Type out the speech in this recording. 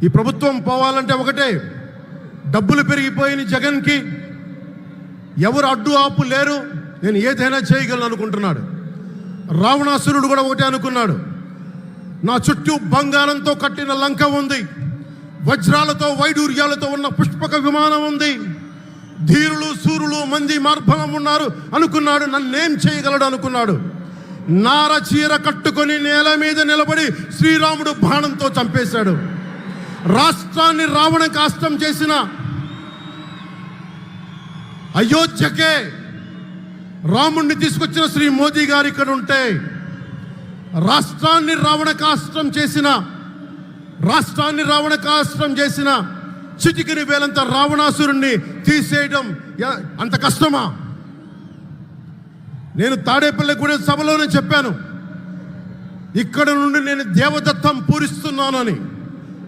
ఈ ప్రభుత్వం పోవాలంటే ఒకటే, డబ్బులు పెరిగిపోయిన జగన్కి ఎవరు అడ్డు ఆపు లేరు, నేను ఏదైనా చేయగలను అనుకుంటున్నాడు. రావణాసురుడు కూడా ఒకటే అనుకున్నాడు, నా చుట్టూ బంగారంతో కట్టిన లంక ఉంది, వజ్రాలతో వైడూర్యాలతో ఉన్న పుష్పక విమానం ఉంది, ధీరులు సూరులు మంది మార్బలం ఉన్నారు అనుకున్నాడు. నన్నేం చేయగలడు అనుకున్నాడు. నార చీర కట్టుకొని నేల మీద నిలబడి శ్రీరాముడు బాణంతో చంపేశాడు. రాష్ట్రాన్ని రావణ కాష్టం చేసిన అయోధ్యకే రాముణ్ణి తీసుకొచ్చిన శ్రీ మోదీ గారు ఇక్కడ ఉంటే, రాష్ట్రాన్ని రావణ కాష్టం చేసిన చిటికిని వేలంత రావణాసురుణ్ణి తీసేయడం అంత కష్టమా? నేను తాడేపల్లిగూడెం సభలోనే చెప్పాను, ఇక్కడ నుండి నేను దేవదత్తం పూరిస్తున్నానని.